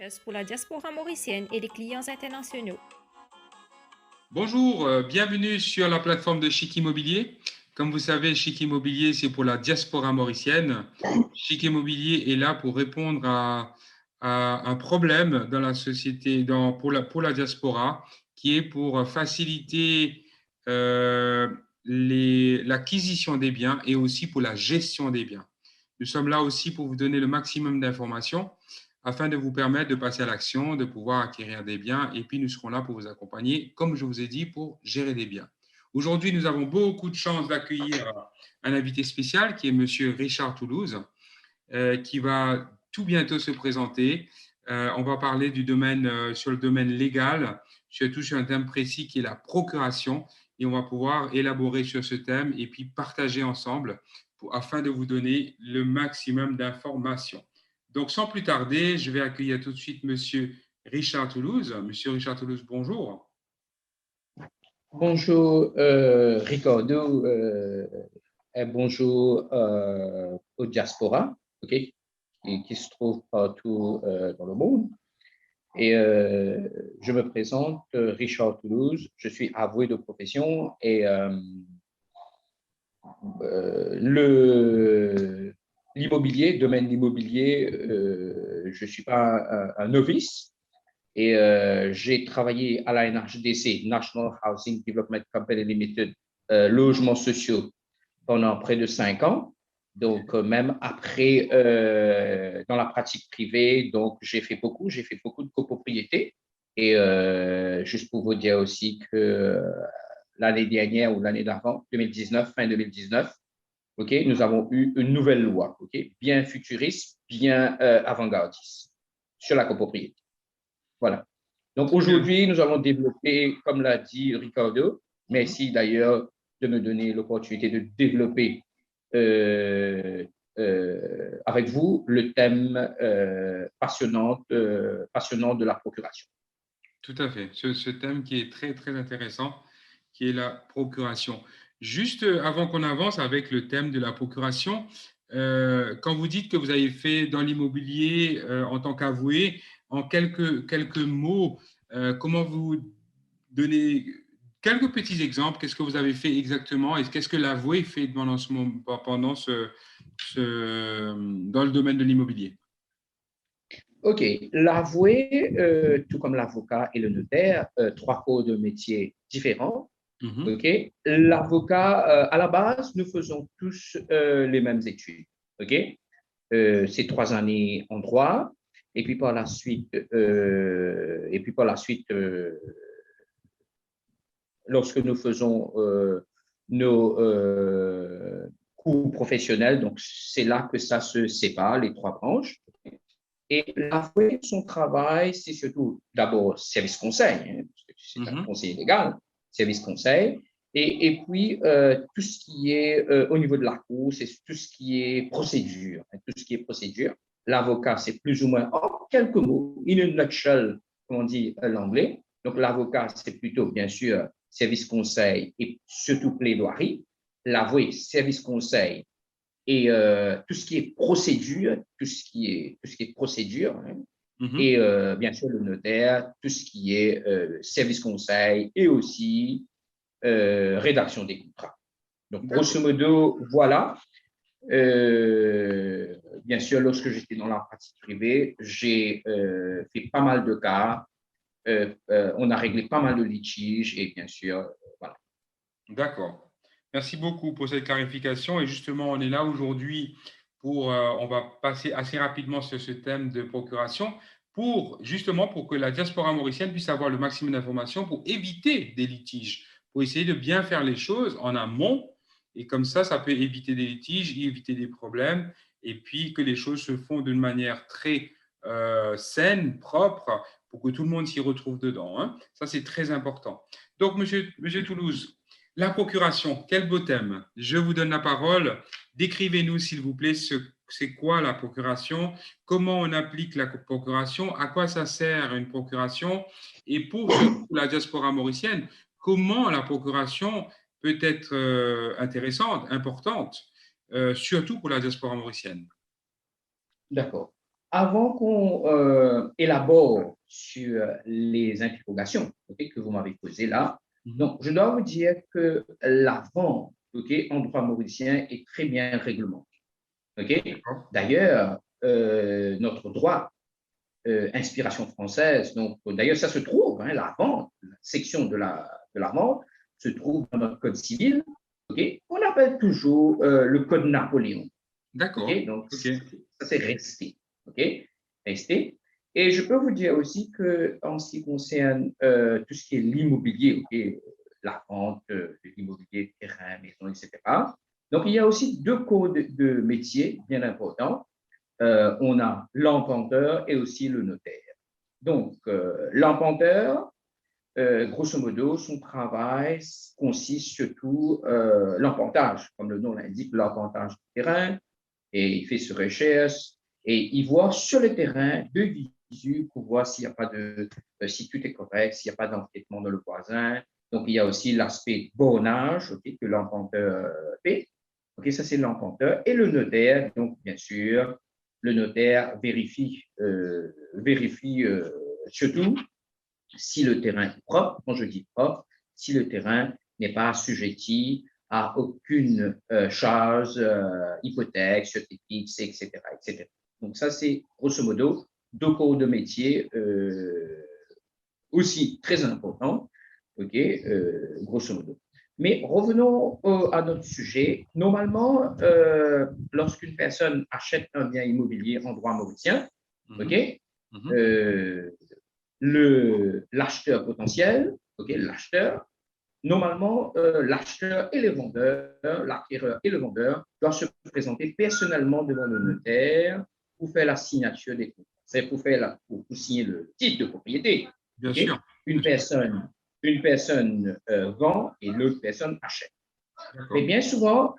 richesse pour la diaspora mauricienne et les clients internationaux. Bonjour, bienvenue sur la plateforme de Chic Immobilier. Comme vous savez, Chic Immobilier, c'est pour la diaspora mauricienne. Chic Immobilier est là pour répondre à un problème dans la société, pour la diaspora, qui est pour faciliter euh, l'acquisition des biens et aussi pour la gestion des biens. Nous sommes là aussi pour vous donner le maximum d'informations afin de vous permettre de passer à l'action, de pouvoir acquérir des biens. Et puis, nous serons là pour vous accompagner, comme je vous ai dit, pour gérer des biens. Aujourd'hui, nous avons beaucoup de chance d'accueillir un invité spécial qui est Monsieur Richard Toulouse, qui va tout bientôt se présenter. On va parler du domaine, sur le domaine légal, surtout sur un thème précis qui est la procuration. Et on va pouvoir élaborer sur ce thème et puis partager ensemble afin de vous donner le maximum d'informations. Donc, sans plus tarder, je vais accueillir tout de suite Monsieur Richard Toulouse. Monsieur Richard Toulouse, bonjour. Bonjour Ricardo et bonjour au diaspora, ok, qui se trouve partout dans le monde. Et je me présente, Richard Toulouse, je suis avoué de profession et l'immobilier, domaine immobilier, je ne suis pas un novice. Et j'ai travaillé à la NHDC, National Housing Development Company Limited, logements sociaux, pendant près de 5 ans. Donc, même après, dans la pratique privée, donc j'ai fait beaucoup de copropriété. Et juste pour vous dire aussi que l'année dernière ou l'année d'avant, 2019, fin 2019, ok, nous avons eu une nouvelle loi, ok, bien futuriste, bien avant-gardiste sur la copropriété. Voilà. Donc aujourd'hui, nous allons développer, comme l'a dit Ricardo, merci d'ailleurs de me donner l'opportunité de développer avec vous le thème passionnant de la procuration. Tout à fait. Ce thème qui est très, très intéressant, qui est la procuration. Juste avant qu'on avance avec le thème de la procuration, quand vous dites que vous avez fait dans l'immobilier en tant qu'avoué, en quelques mots, comment vous donnez quelques petits exemples? Qu'est-ce que vous avez fait exactement et qu'est-ce que l'avoué fait pendant dans le domaine de l'immobilier? OK. L'avoué, tout comme l'avocat et le notaire, trois corps de métier différents. Mhm. OK. L'avocat, à la base, nous faisons tous les mêmes études. OK. C'est 3 années en droit. Et puis par la suite, lorsque nous faisons nos cours professionnels, donc c'est là que ça se sépare, les trois branches. Et l'avoué, son travail, c'est surtout d'abord service conseil, hein, parce que c'est un conseiller légal, service conseil, et puis tout ce qui est au niveau de la cour, c'est tout ce qui est procédure, hein, tout ce qui est procédure. L'avocat, c'est plus ou moins en quelques mots, in a nutshell, comme on dit l'anglais. Donc l'avocat, c'est plutôt bien sûr service conseil et surtout plaidoirie. L'avoué, service conseil et tout ce qui est procédure, tout ce qui est procédure, hein, et bien sûr le notaire, tout ce qui est service conseil et aussi rédaction des contrats. Donc, grosso modo, voilà. Bien sûr, lorsque j'étais dans la pratique privée, j'ai fait pas mal de cas. On a réglé pas mal de litiges et bien sûr, voilà. D'accord. Merci beaucoup pour cette clarification. Et justement, on est là aujourd'hui on va passer assez rapidement sur ce thème de procuration justement pour que la diaspora mauricienne puisse avoir le maximum d'informations pour éviter des litiges, pour essayer de bien faire les choses en amont. Et comme ça peut éviter des litiges, éviter des problèmes, et puis que les choses se font d'une manière très saine, propre, pour que tout le monde s'y retrouve dedans, hein. Ça, c'est très important. Donc, monsieur Toulouse, la procuration, quel beau thème. Je vous donne la parole. Décrivez-nous, s'il vous plaît, c'est quoi la procuration, comment on applique la procuration, à quoi ça sert une procuration, et pour la diaspora mauricienne, comment la procuration peut être intéressante, importante, surtout pour la diaspora mauricienne. D'accord. avant qu'on élabore sur les interrogations que vous m'avez posées là, donc je dois vous dire que la vente en droit mauricien est très bien réglementée. D'ailleurs, notre droit inspiration française, donc d'ailleurs ça se trouve, la vente, la section de la vente se trouve dans notre code civil, on appelle toujours le code Napoléon. D'accord. Donc ça c'est resté. Resté. Et je peux vous dire aussi qu'en ce qui concerne tout ce qui est l'immobilier, la vente de l'immobilier, terrain, maison, etc. Donc, il y a aussi deux codes de métier bien importants. On a l'emprunteur et aussi le notaire. Donc, l'emprunteur, grosso modo, son travail consiste surtout l'empruntage, comme le nom l'indique, l'empruntage du terrain, et il fait ses recherches et il voit sur le terrain de visu pour voir s'il n'y a pas si tout est correct, s'il n'y a pas d'empiètement dans le voisin. Donc, il y a aussi l'aspect bornage que l'emprunteur fait. Ça, c'est l'emprunteur. Et le notaire, donc, bien sûr, le notaire vérifie surtout si le terrain est propre. Quand je dis propre, si le terrain n'est pas assujetti à aucune charge, hypothèque, sûreté fixe, etc., etc. Donc, ça, c'est grosso modo deux cours de métier aussi très importants, grosso modo. Mais revenons à notre sujet. Normalement, lorsqu'une personne achète un bien immobilier en droit mauricien, l'acheteur potentiel, l'acheteur, normalement, l'acheteur et le vendeur, l'acquéreur et le vendeur doivent se présenter personnellement devant le notaire pour faire la signature des contrats. C'est pour signer le titre de propriété. Bien sûr. Une personne vend et l'autre personne achète. Mais bien souvent,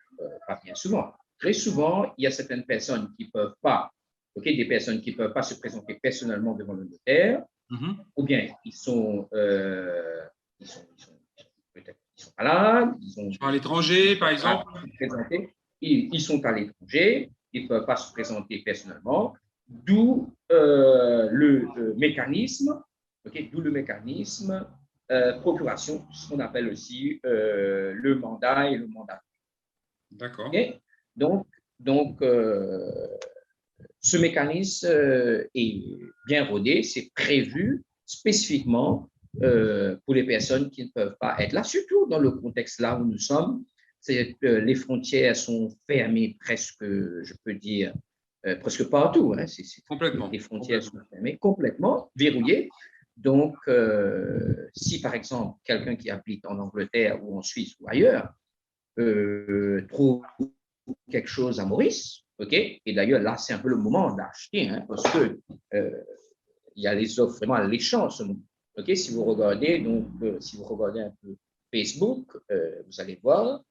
pas bien souvent, très souvent, il y a certaines personnes qui ne peuvent pas, des personnes qui ne peuvent pas se présenter personnellement devant le notaire, ou bien ils sont peut-être ils sont malades, ils sont à l'étranger, par exemple. Ils sont à l'étranger, ils ne peuvent pas se présenter personnellement, d'où le mécanisme, procuration, ce qu'on appelle aussi le mandat et le mandat. D'accord. Donc ce mécanisme est bien rodé, c'est prévu spécifiquement pour les personnes qui ne peuvent pas être là, surtout dans le contexte là où nous sommes. Les frontières sont fermées presque, je peux dire, presque partout. Complètement. Les frontières sont fermées, complètement verrouillées. Donc, si par exemple, quelqu'un qui habite en Angleterre ou en Suisse ou ailleurs trouve quelque chose à Maurice, et d'ailleurs, là, c'est un peu le moment d'acheter, parce que il y a les offres vraiment alléchantes. Si vous regardez, si vous regardez un peu Facebook, vous allez voir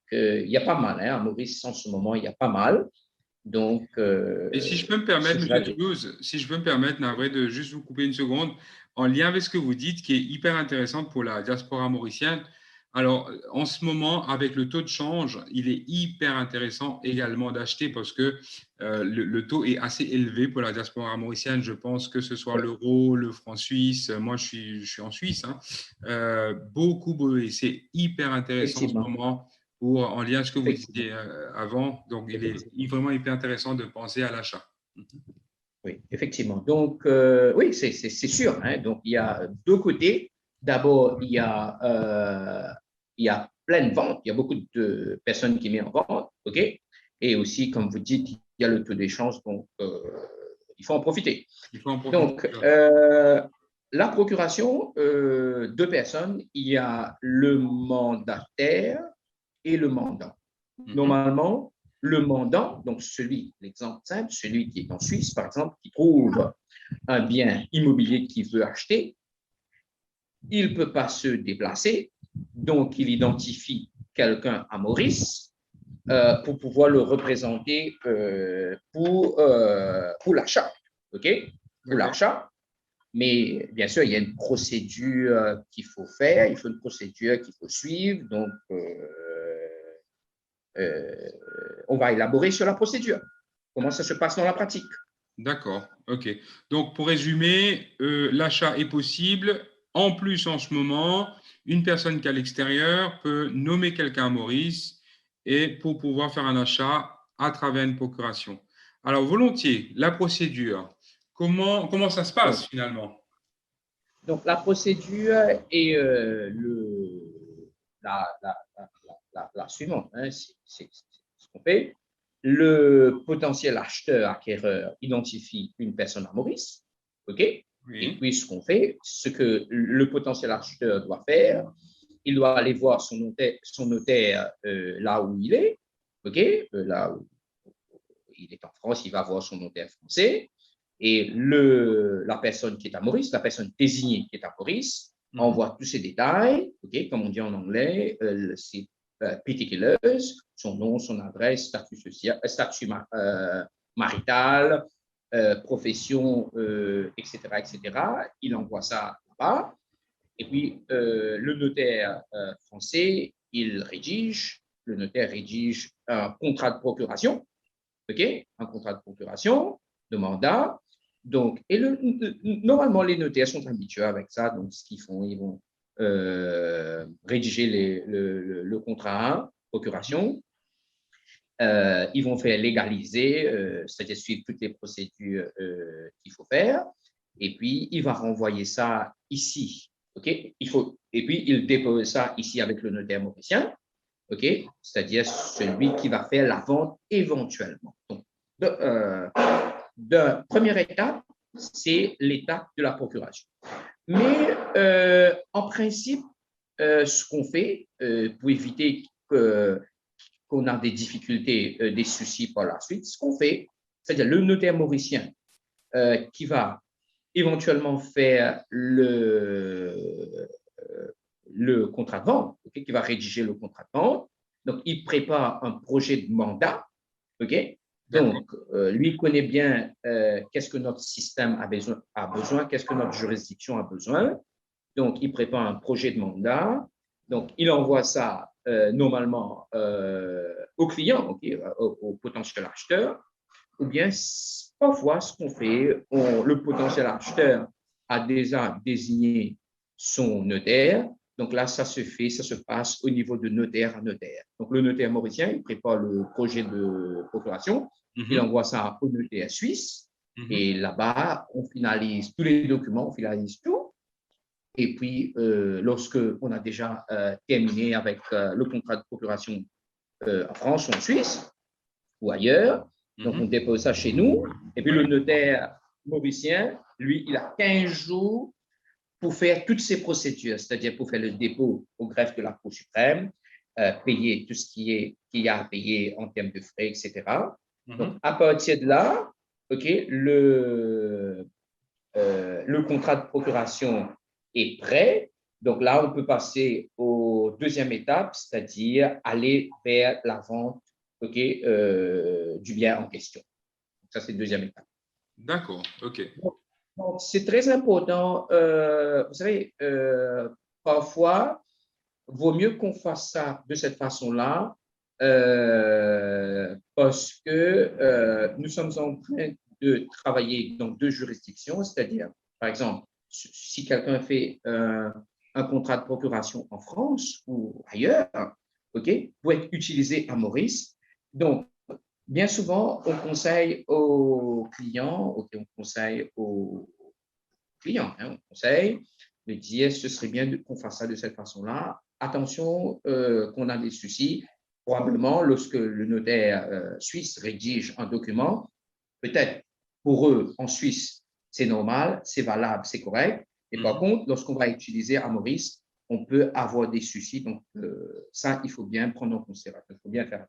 qu'il y a pas mal, à Maurice, en ce moment, il y a pas mal. Donc, et si je peux me permettre, M. Toulouse, si je peux me permettre, navré, de juste vous couper une seconde, en lien avec ce que vous dites, qui est hyper intéressant pour la diaspora mauricienne. Alors, en ce moment, avec le taux de change, il est hyper intéressant également d'acheter parce que le taux est assez élevé pour la diaspora mauricienne. Je pense que ce soit l'euro, le franc suisse. Moi, je suis en Suisse. Et c'est hyper intéressant en ce moment en lien avec ce que vous disiez avant. Donc, il est vraiment hyper intéressant de penser à l'achat. Oui, effectivement. Donc, oui, c'est sûr. Donc, il y a deux côtés. D'abord, il y a plein de ventes. Il y a beaucoup de personnes qui mettent en vente. Et aussi, comme vous dites, il y a le taux d'échange. Donc, il faut en profiter. Donc, la procuration, deux personnes, il y a le mandataire et le mandant. Normalement, le mandant, donc l'exemple simple, celui qui est en Suisse, par exemple, qui trouve un bien immobilier qu'il veut acheter, il ne peut pas se déplacer, donc il identifie quelqu'un à Maurice pour pouvoir le représenter pour l'achat. Pour l'achat. Mais bien sûr, il y a une procédure qu'il faut faire, il faut une procédure qu'il faut suivre, donc on va élaborer sur la procédure. Comment ça se passe dans la pratique. D'accord, ok. Donc, pour résumer, l'achat est possible. En plus, en ce moment, une personne qui est à l'extérieur peut nommer quelqu'un à Maurice et pour pouvoir faire un achat à travers une procuration. Alors, volontiers, la procédure. Comment ça se passe Donc, finalement? la procédure est la suivante, hein, c'est ce qu'on fait. Le potentiel acheteur acquéreur identifie une personne à Maurice, OK? Et Oui, puis, ce qu'on fait, ce que le potentiel acheteur doit faire, il doit aller voir son notaire là où il est, OK? Là où il est en France, il va voir son notaire français. Et la personne qui est à Maurice, la personne désignée qui est à Maurice, mhm, envoie tous ces détails, okay, comme on dit en anglais, c'est particulars, son nom, son adresse, statut social, statut marital, profession, etc., etc. Il envoie ça là-bas. Et puis, le notaire français, le notaire rédige un contrat de procuration, OK? Un contrat de procuration, de mandat. Donc, normalement, les notaires sont habitués avec ça. Donc, ce qu'ils font, ils vont rédiger le contrat, procuration. Ils vont faire légaliser, c'est-à-dire suivre toutes les procédures qu'il faut faire. Et puis, il va renvoyer ça ici. OK? Et puis, il dépose ça ici avec le notaire mauricien. OK? C'est-à-dire celui qui va faire la vente éventuellement. Donc, de première étape, c'est l'étape de la procuration. Mais en principe, ce qu'on fait pour éviter qu'on a des difficultés, des soucis par la suite, ce qu'on fait, c'est-à-dire le notaire mauricien qui va éventuellement faire le contrat de vente, okay, qui va rédiger le contrat de vente. Donc, il prépare un projet de mandat. OK? d'accord. Donc, lui connaît bien qu'est-ce que notre système a besoin, qu'est-ce que notre juridiction a besoin. Donc, il prépare un projet de mandat. Donc, il envoie ça normalement au client, okay, au potentiel acheteur. Ou bien, parfois, ce qu'on fait, le potentiel acheteur a déjà désigné son notaire. Donc là, ça se passe au niveau de notaire à notaire. Donc le notaire mauricien, il prépare le projet de procuration, il Mhm, envoie ça au notaire suisse, mhm. et là-bas, on finalise tous les documents, on finalise tout. Et puis, lorsque on a déjà terminé avec le contrat de procuration en France ou en Suisse ou ailleurs, donc on Mhm. dépose ça chez nous. Et puis le Ouais, notaire mauricien, lui, il a 15 jours pour faire toutes ces procédures, c'est-à-dire pour faire le dépôt au greffe de la Cour suprême, payer tout ce qu'il y a à payer en termes de frais, etc. Donc, mhm. à partir de là, OK, le contrat de procuration est prêt. Donc là, on peut passer aux deuxième étape, c'est-à-dire aller vers la vente, OK, du bien en question. Ça, c'est la deuxième étape. D'accord, ok. Donc, c'est très important. Vous savez, parfois, vaut mieux qu'on fasse ça de cette façon-là parce que nous sommes en train de travailler dans deux juridictions, c'est-à-dire, par exemple, si quelqu'un fait un contrat de procuration en France ou ailleurs, OK, pour être utilisé à Maurice. Donc, bien souvent, on conseille aux clients, OK, on conseille aux clients, hein, on conseille de dire ce serait bien qu'on fasse ça de cette façon-là. Attention qu'on a des soucis. Probablement, lorsque le notaire suisse rédige un document, peut-être pour eux en Suisse, c'est normal, c'est valable, c'est correct. Et par Mhm. contre, lorsqu'on va utiliser à Maurice, on peut avoir des soucis. Donc, ça, il faut bien prendre en considération. Il faut bien faire.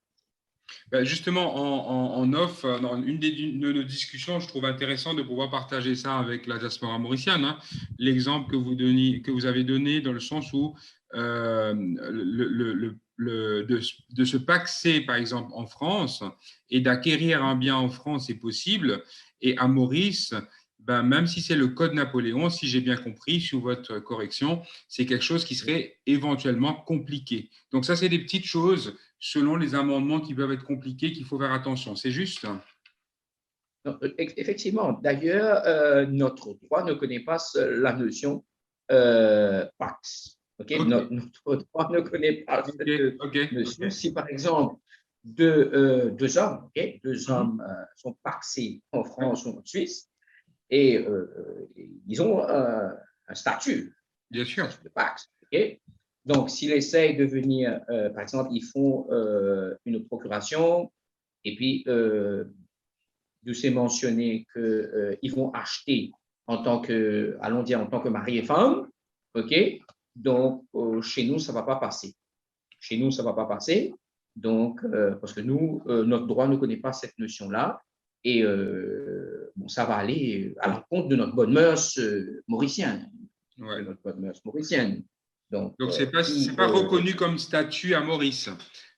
Ben, justement, en off, dans une de nos discussions, je trouve intéressant de pouvoir partager ça avec la diaspora mauricienne, hein. L'exemple que vous avez donné dans le sens où de se paxer, par exemple, en France et d'acquérir un bien en France est possible. Et à Maurice, ben, même si c'est le code Napoléon, si j'ai bien compris, sous votre correction, c'est quelque chose qui serait éventuellement compliqué. Donc ça, c'est des petites choses selon les amendements qui peuvent être compliqués, qu'il faut faire attention. C'est juste? Non, effectivement. D'ailleurs, notre droit ne connaît pas la notion Pax. Ok, Ok, notre droit ne connaît pas ok, cette ok, ok. notion. Si par exemple deux hommes, ok, deux Mhm. hommes sont paxés en France ou en Suisse et ils ont un Bien sûr. statut de Pax. Ok, donc s'ils essayent de venir, par exemple, ils font une procuration et puis de s'est mentionné qu'ils vont acheter en tant que, allons dire, en tant que mari et femme, OK? Donc, chez nous, ça ne va pas passer. Chez nous, ça ne va pas passer. Donc, parce que nous, notre droit ne connaît pas cette notion-là. Et bon, ça va aller à l'encontre de notre bonne mœurs mauricienne. De Ouais. notre bonne mœurs mauricienne. Donc, Donc, c'est pas reconnu comme statut à Maurice.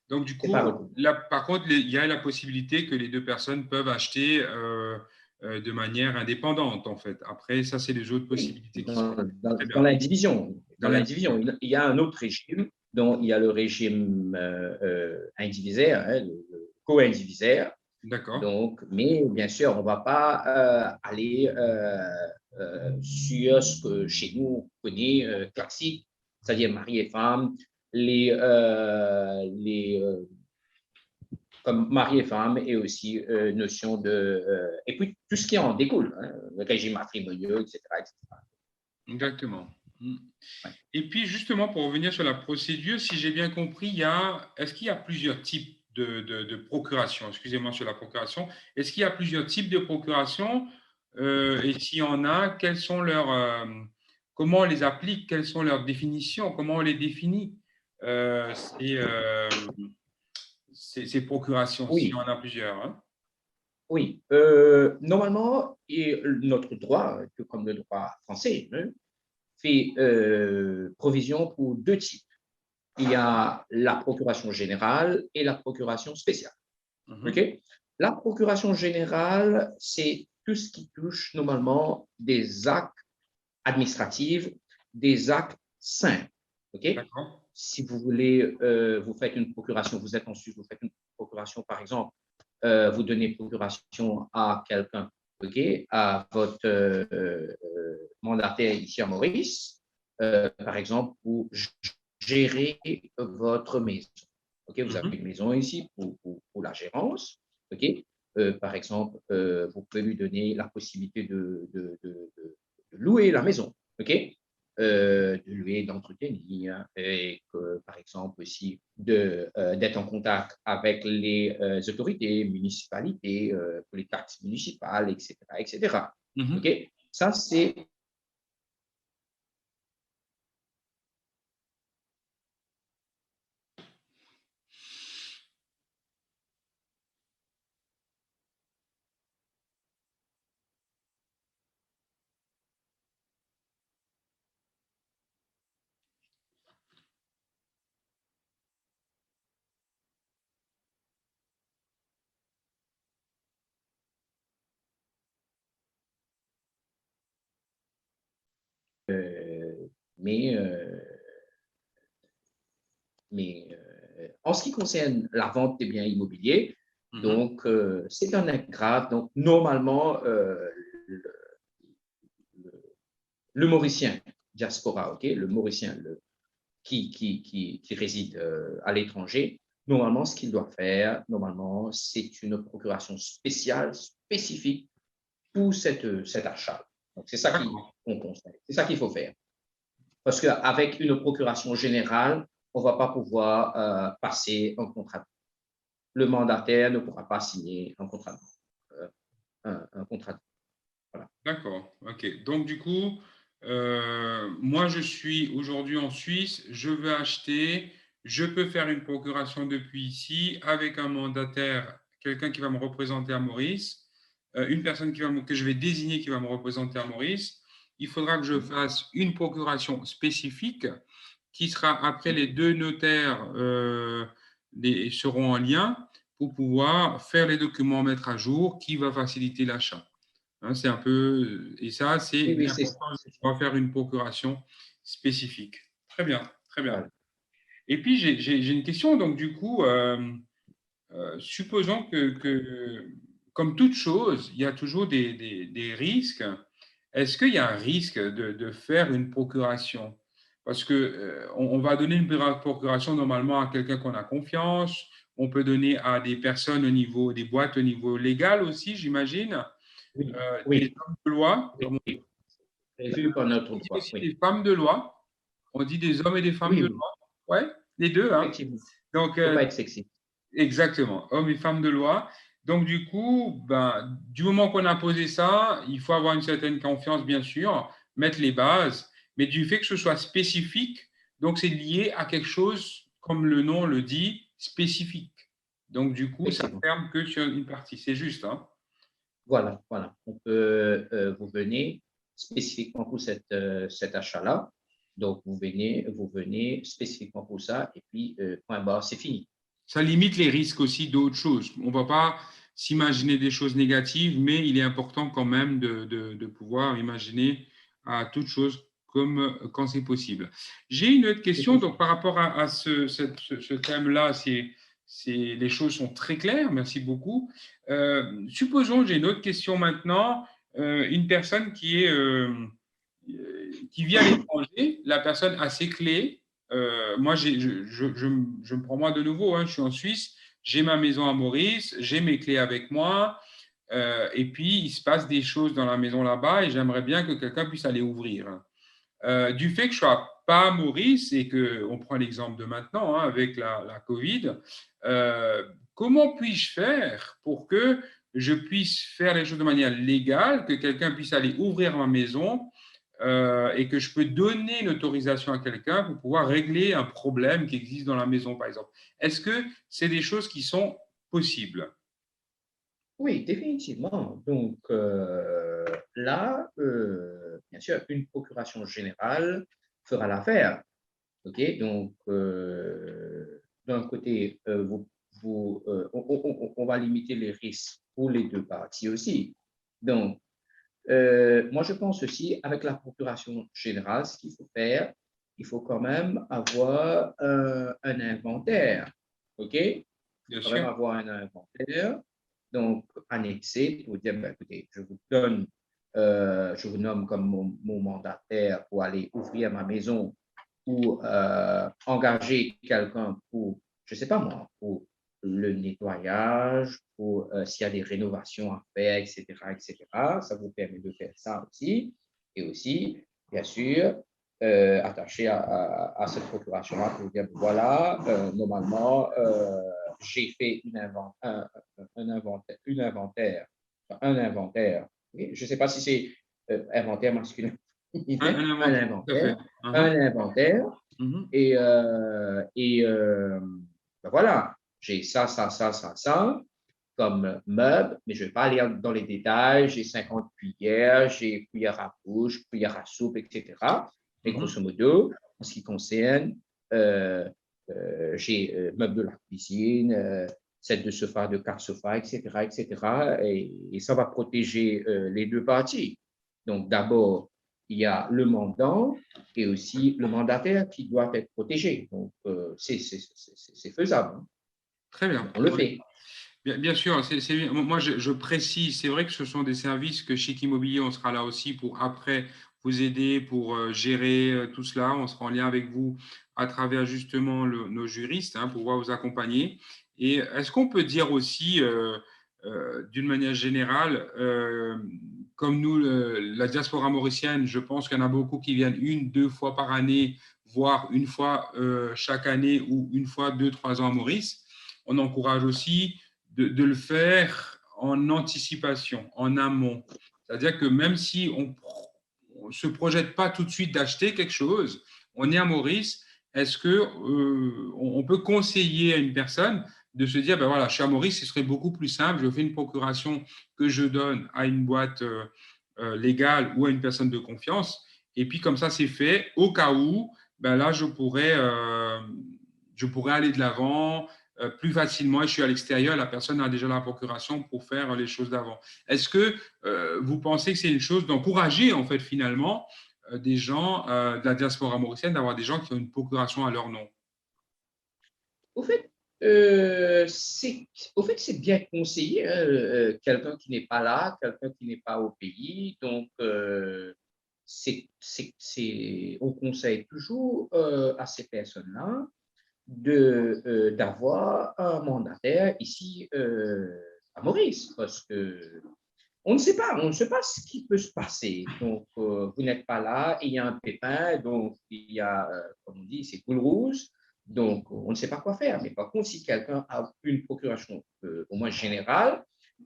Donc, du c'est pas coup, reconnu. là, par contre, il y a la possibilité que les deux personnes peuvent acheter de manière indépendante, en fait. Après, ça, c'est les autres Oui, possibilités qui sont. Très dans bien. l'indivision. Dans Dans la l'indivision, division. il y a un autre régime, dont il y a le régime indivisaire, hein, le co-indivisaire. D'accord. Donc, mais bien sûr, on ne va pas aller sur ce que chez nous on connaît classique, c'est-à-dire mari et femme, comme mari et femme, et aussi notion et puis tout ce qui en découle, hein, le régime matrimonial, etc., etc. Exactement. Mm. Ouais. Et puis, justement, pour revenir sur la procédure, si j'ai bien compris, est-ce qu'il y a plusieurs types de procuration? Excusez-moi sur la procuration. Est-ce qu'il y a plusieurs types de procuration? Et s'il y en a, comment on les applique? Quelles sont leurs définitions? Comment on les définit? euh, ces, euh, ces procurations, s'il y Oui, en a plusieurs, hein? oui. Normalement, et notre droit, tout comme le droit français, hein, fait provision pour deux types. Il y a la procuration générale et la procuration spéciale. Mhm. OK? La procuration générale, c'est tout ce qui touche normalement des actes administratifs, des actes simples. OK? D'accord. Si vous voulez, vous faites une procuration, vous êtes en Suisse, vous faites une procuration, par exemple, vous donnez procuration à quelqu'un, OK, à votre mandataire ici à Maurice, par exemple, pour gérer votre maison. OK, vous avez Mhm. une maison ici pour la gérance. OK, par exemple, vous pouvez lui donner la possibilité de louer la maison. OK, de louer, d'entretenir, et que, par exemple aussi d'être en contact avec les autorités, municipalités, pour les taxes municipales, etc., etc. Mhm. OK, ça c'est mais en ce qui concerne la vente des biens immobiliers, Mhm. donc c'est un aggrave. Donc normalement, le, le Mauricien diaspora, ok, le Mauricien qui réside à l'étranger, normalement, ce qu'il doit faire, normalement, c'est une procuration spéciale, spécifique pour cet achat. Donc, c'est ça D'accord. qu'on conseille. C'est ça qu'il faut faire. Parce qu'avec une procuration générale, on ne va pas pouvoir passer un contrat. Le mandataire ne pourra pas signer un contrat. Un contrat. Voilà. D'accord, ok. Donc du coup, moi je suis aujourd'hui en Suisse, je veux acheter, je peux faire une procuration depuis ici avec un mandataire, quelqu'un qui va me représenter à Maurice, une personne que je vais désigner qui va me représenter à Maurice. Il faudra que je fasse une procuration spécifique qui sera après les deux notaires seront en lien pour pouvoir faire les documents, mettre à jour, qui va faciliter l'achat. Hein, c'est un peu, et ça, c'est Oui, oui, l'importance de ça. pouvoir faire une procuration spécifique. Très bien, très bien. Voilà. Et puis, j'ai une question. Donc, du coup, supposons comme toute chose, il y a toujours des risques. Est-ce qu'il y a un risque de faire une procuration? Parce que on va donner une procuration normalement à quelqu'un qu'on a confiance. On peut donner à des personnes au niveau des boîtes au niveau légal aussi, j'imagine. Oui, Des oui, hommes de loi. oui, oui. Prévu par notre On dit droit, aussi oui. des femmes de loi. On dit des hommes et des femmes Oui, de oui, loi. Ouais, les deux, hein. effectivement. Donc, Il ne faut pas être sexy. exactement, hommes et femmes de loi. Donc, du coup, ben, du moment qu'on a posé ça, il faut avoir une certaine confiance, bien sûr, mettre les bases, mais du fait que ce soit spécifique, donc c'est lié à quelque chose, comme le nom le dit, spécifique. Donc, du coup, ça ne Effectivement. ferme que sur une partie. C'est juste, hein? Voilà, voilà. On peut, vous venez spécifiquement pour cet achat-là. Donc, vous venez spécifiquement pour ça, et puis, point barre, c'est fini. Ça limite les risques aussi d'autres choses. On ne va pas s'imaginer des choses négatives, mais il est important quand même de pouvoir imaginer à toute chose comme quand c'est possible. J'ai une autre question. Donc, par rapport à ce thème-là, les choses sont très claires. Merci beaucoup. Supposons, j'ai une autre question maintenant. Une personne qui vit à l'étranger, la personne a ses clés. Moi, je me prends moi de nouveau, hein, je suis en Suisse, j'ai ma maison à Maurice, j'ai mes clés avec moi, et puis il se passe des choses dans la maison là-bas et j'aimerais bien que quelqu'un puisse aller ouvrir. Du fait que je ne sois pas à Maurice et qu'on prend l'exemple de maintenant hein, avec la Covid, comment puis-je faire pour que je puisse faire les choses de manière légale, que quelqu'un puisse aller ouvrir ma maison et que je peux donner une autorisation à quelqu'un pour pouvoir régler un problème qui existe dans la maison, par exemple. Est-ce que c'est des choses qui sont possibles? Oui, définitivement. Donc, là, bien sûr, une procuration générale fera l'affaire. OK? Donc, d'un côté, on va limiter les risques pour les deux parties aussi. Donc, moi, je pense aussi, avec la procuration générale, ce qu'il faut faire, il faut quand même avoir un inventaire. OK? Il Bien faut quand même sûr. avoir un inventaire. Donc, annexé pour dire, ben, écoutez, je vous donne, je vous nomme comme mon mandataire pour aller ouvrir ma maison ou engager quelqu'un pour, je ne sais pas moi, pour le nettoyage, pour s'il y a des rénovations à faire, etc., etc. Ça vous permet de faire ça aussi. Et aussi, bien sûr, attaché à cette procuration-là pour dire, voilà, normalement, j'ai fait un inventaire. Oui, je ne sais pas si c'est inventaire masculin, Un un inventaire, tout à fait. inventaire, un inventaire, Mhm. et, ben voilà, j'ai ça comme meuble, mais je ne vais pas aller dans les détails. J'ai 50 cuillères, j'ai cuillère à couche, cuillère à soupe, etc. Mais Mhm. grosso modo, en ce qui concerne, euh, j'ai meuble de la cuisine, set de sofa, de 4 sofas, etc., etc. Et ça va protéger les deux parties. Donc, d'abord, il y a le mandant et aussi le mandataire qui doit être protégé. Donc, c'est faisable. Hein. Très bien. On le Ouais. fait. Bien sûr, moi je précise, c'est vrai que ce sont des services que chez Immobilier, on sera là aussi pour après vous aider pour gérer tout cela. On sera en lien avec vous à travers justement nos juristes hein, pour pouvoir vous accompagner. Et est-ce qu'on peut dire aussi, d'une manière générale, comme nous, la diaspora mauricienne, je pense qu'il y en a beaucoup qui viennent une, deux fois par année, voire une fois chaque année ou une fois deux, 3 ans à Maurice. On encourage aussi de le faire en anticipation, en amont. C'est-à-dire que même si on ne se projette pas tout de suite d'acheter quelque chose, on est à Maurice, est-ce que on peut conseiller à une personne de se dire, ben voilà, je suis à Maurice, ce serait beaucoup plus simple, je fais une procuration que je donne à une boîte légale ou à une personne de confiance, et puis comme ça c'est fait, au cas où, ben là je pourrais aller de l'avant, plus facilement et je suis à l'extérieur, la personne a déjà la procuration pour faire les choses d'avant. Est-ce que vous pensez que c'est une chose d'encourager en fait finalement des gens de la diaspora mauricienne d'avoir des gens qui ont une procuration à leur nom? Au fait, Au fait, c'est bien conseillé, hein, quelqu'un qui n'est pas là, quelqu'un qui n'est pas au pays. Donc, on conseille toujours à ces personnes-là d'avoir un mandataire ici à Maurice, parce que on ne sait pas ce qui peut se passer. Donc, vous n'êtes pas là, il y a un pépin, donc il y a, comme on dit, c'est poule rouge, donc on ne sait pas quoi faire. Mais par contre, si quelqu'un a une procuration au moins générale,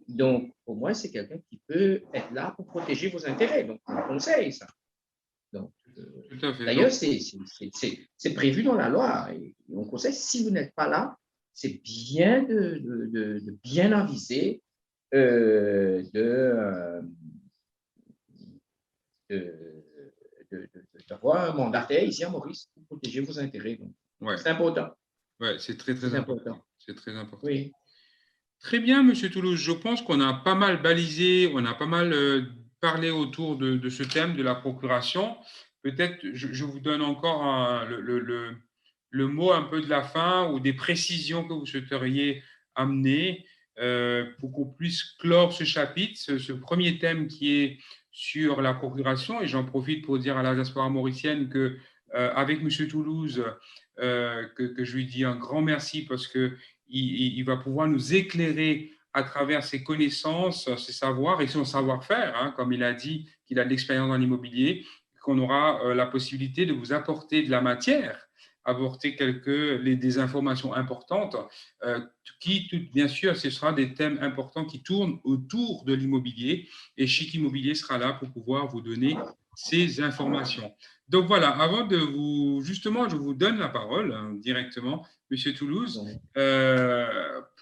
donc au moins c'est quelqu'un qui peut être là pour protéger vos intérêts. Donc, on conseille ça. Donc, Tout à fait. d'ailleurs, Donc, c'est prévu dans la loi. Et on conseille, si vous n'êtes pas là, c'est bien de bien aviser de, d'avoir un mandataire ici à Maurice pour protéger vos intérêts. Donc, ouais, c'est important. ouais, c'est très, très C'est important. important. C'est très important. Oui. Très bien, Monsieur Toulouse. Je pense qu'on a pas mal balisé, on a pas mal parlé autour de ce thème de la procuration. Peut-être, je vous donne encore le mot un peu de la fin ou des précisions que vous souhaiteriez amener pour qu'on puisse clore ce chapitre, ce premier thème qui est sur la procuration. Et j'en profite pour dire à la diaspora mauricienne que avec Monsieur Toulouse, que je lui dis un grand merci parce que il va pouvoir nous éclairer à travers ses connaissances, ses savoirs et son savoir-faire, hein, comme il a dit qu'il a de l'expérience dans l'immobilier, qu'on aura la possibilité de vous apporter de la matière, apporter des informations importantes, bien sûr, ce sera des thèmes importants qui tournent autour de l'immobilier et Chic Immobilier sera là pour pouvoir vous donner ces informations. Donc voilà, avant de justement, je vous donne la parole hein, directement, Monsieur Toulouse. Est-ce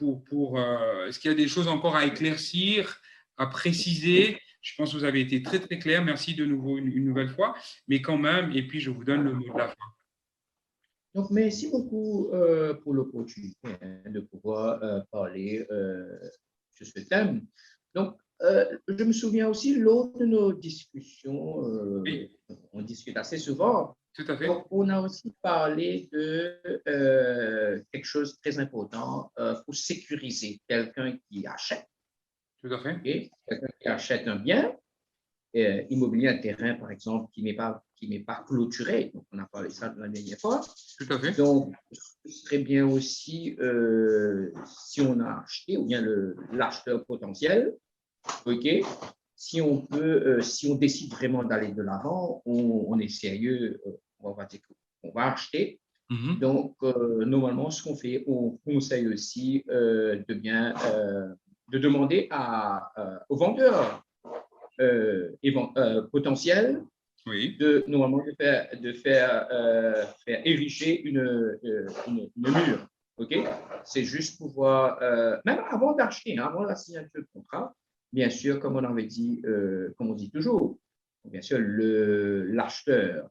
qu'il y a des choses encore à éclaircir, à préciser? Je pense que vous avez été très, très clair. Merci de nouveau une nouvelle fois. Mais quand même, et puis je vous donne le mot de la fin. Donc, merci beaucoup pour l'opportunité de pouvoir parler sur ce thème. Donc, je me souviens aussi, lors de nos discussions, Oui, on discute assez souvent. tout à fait. Donc, on a aussi parlé de quelque chose de très important pour sécuriser quelqu'un qui achète. Tout à fait. Okay? Quelqu'un qui achète un bien immobilier, un terrain, par exemple, qui n'est pas clôturé. Donc, on a parlé de ça la dernière fois. Tout à fait. Donc, ce serait bien aussi, si on a acheté, ou bien l'acheteur potentiel, OK, si on décide vraiment d'aller de l'avant, on est sérieux, on va dire qu'on va acheter. Mhm. Donc, normalement, ce qu'on fait, on conseille aussi de demander au vendeur potentiel Oui. normalement de faire ériger une mur. OK? C'est juste pouvoir, même avant d'acheter, hein, avant la signature de contrat, bien sûr, comme on avait dit, comme on dit toujours, bien sûr, l'acheteur,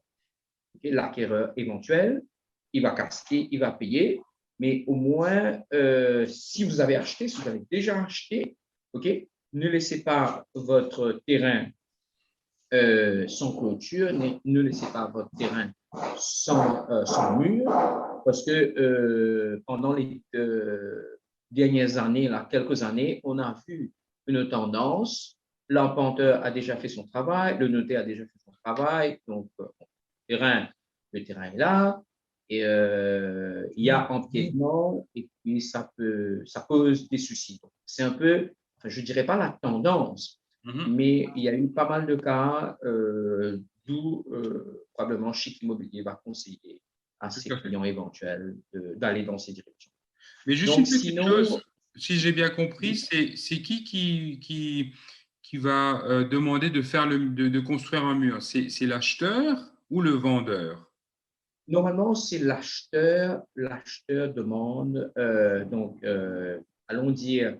okay, l'acquéreur éventuel, il va casquer, il va payer, mais au moins, si vous avez acheté, si vous avez déjà acheté, OK, ne laissez pas votre terrain sans clôture, ne laissez pas votre terrain sans mur, parce que pendant les dernières années, là, quelques années, on a vu une tendance. L'arpenteur a déjà fait son travail, le notaire a déjà fait son travail, donc le terrain est là, et il y a empiètement, et puis ça pose des soucis. C'est un peu, enfin, je ne dirais pas la tendance, mais il y a eu pas mal de cas d'où probablement Chic Immobilier va conseiller à ses clients éventuels d'aller dans ces directions. Mais juste une petite chose, si j'ai bien compris, c'est qui va demander de construire un mur? C'est l'acheteur ou le vendeur? Normalement, c'est l'acheteur. L'acheteur demande, allons dire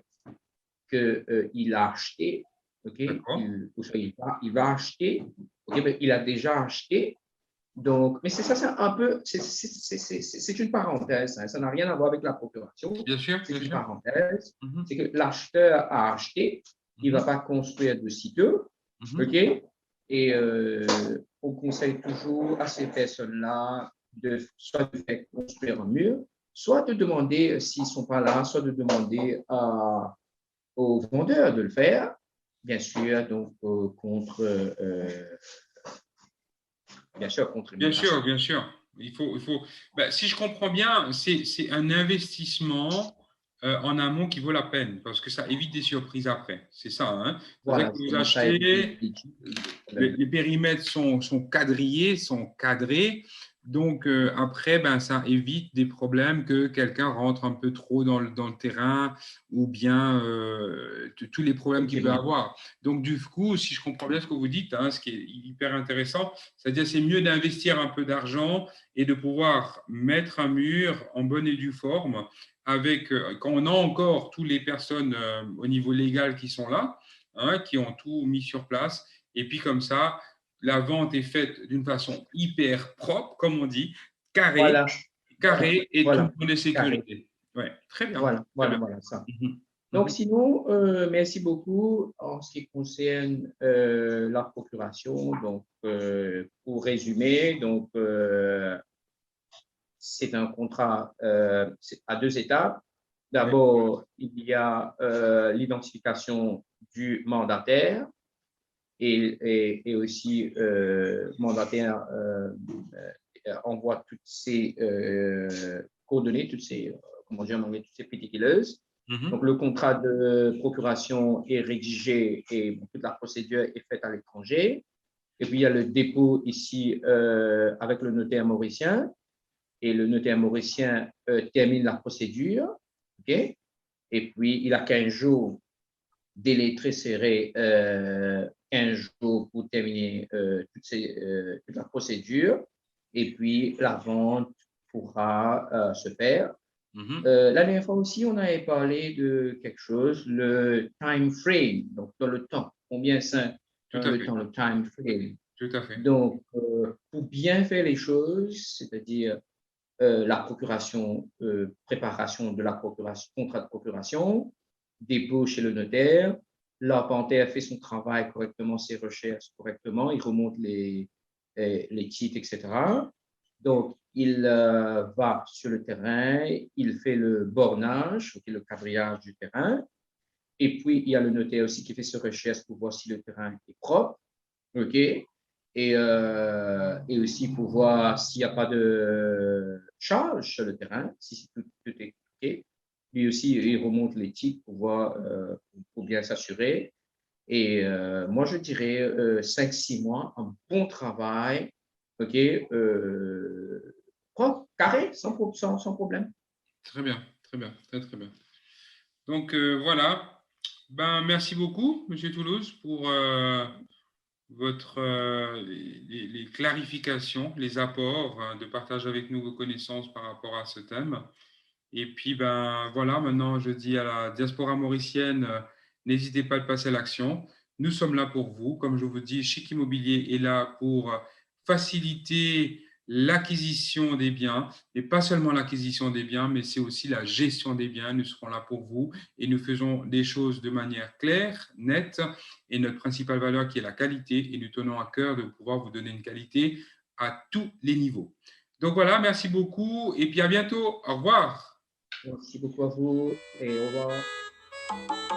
qu'il a acheté, OK? Il va acheter, OK? Mais il a déjà acheté. Donc, mais c'est ça, c'est un peu, c'est une parenthèse, hein, ça n'a rien à voir avec la procuration. Bien sûr. C'est une parenthèse. C'est que l'acheteur a acheté, il ne va pas construire de sitôt, OK? Et on conseille toujours à ces personnes-là soit de faire construire un mur, soit de demander, s'ils ne sont pas là, soit de demander aux vendeurs de le faire, bien sûr, donc bien sûr, contre Bien sûr, l'immigration. bien sûr. Ben, si je comprends bien, c'est un investissement en amont qui vaut la peine parce que ça évite des surprises après. C'est ça, hein? C'est-à-dire Voilà, que vous justement, ça évite achetez, les problèmes. les périmètres sont quadrillés, sont cadrés. Donc, après, ben, ça évite des problèmes que quelqu'un rentre un peu trop dans le terrain ou bien tous les problèmes qu'il peut Effectivement. avoir. Donc, du coup, si je comprends bien ce que vous dites, hein, ce qui est hyper intéressant, c'est-à-dire c'est mieux d'investir un peu d'argent et de pouvoir mettre un mur en bonne et due forme avec, quand on a encore toutes les personnes au niveau légal qui sont là, hein, qui ont tout mis sur place. Et puis comme ça, la vente est faite d'une façon hyper propre, comme on dit, carré, Voilà, voilà, carré et tout le voilà, monde est carré. sécurisé. Ouais, très bien, Voilà, très voilà, bien. voilà, ça. Mhm, Donc, mhm. sinon, merci beaucoup en ce qui concerne la procuration. Donc, pour résumer, donc, c'est un contrat à deux étapes. Ouais. D'abord, il y a l'identification du mandataire et aussi mandataire envoie toutes ces coordonnées, toutes ces, comment dire en anglais, toutes ces particulars. Donc, Mhm. le contrat de procuration est rédigé et toute la procédure est faite à l'étranger. Et puis, il y a le dépôt ici avec le notaire mauricien. Et le notaire mauricien termine la procédure. Okay? Et puis, il a 15 jours, délai très serré, 15 jours pour terminer toute la procédure. Et puis, la vente pourra se faire. Mhm. La dernière fois aussi, on avait parlé de quelque chose, le time frame, donc dans le temps. Combien c'est Tout dans à le fait, temps, le time frame. tout à fait. Donc, pour bien faire les choses, c'est-à-dire la procuration, préparation de la procuration, contrat de procuration, dépôt chez le notaire, l'arpentaire fait son travail correctement, ses recherches correctement, il remonte les titres, etc. Donc, il va sur le terrain, il fait le bornage, le quadrillage du terrain, et puis il y a le notaire aussi qui fait ses recherches pour voir si le terrain est propre, OK? Et aussi pour voir s'il n'y a pas de charge sur le terrain, si tout est OK. Lui aussi, il remonte les titres pour voir, pour bien s'assurer. Et moi, je dirais 5-6 mois, un bon travail, OK, propre, carré, sans problème. Très bien, très bien, très très bien. Donc voilà, ben, merci beaucoup, Monsieur Toulouse, pour votre, les clarifications, les apports, de partager avec nous vos connaissances par rapport à ce thème. Et puis, ben, voilà, maintenant, je dis à la diaspora mauricienne, n'hésitez pas à passer à l'action. Nous sommes là pour vous. Comme je vous dis, Chic Immobilier est là pour faciliter l'acquisition des biens, et pas seulement l'acquisition des biens, mais c'est aussi la gestion des biens. Nous serons là pour vous et nous faisons des choses de manière claire, nette, et notre principale valeur qui est la qualité, et nous tenons à cœur de pouvoir vous donner une qualité à tous les niveaux. Donc voilà, merci beaucoup et puis à bientôt. Au revoir. Merci beaucoup à vous et au revoir.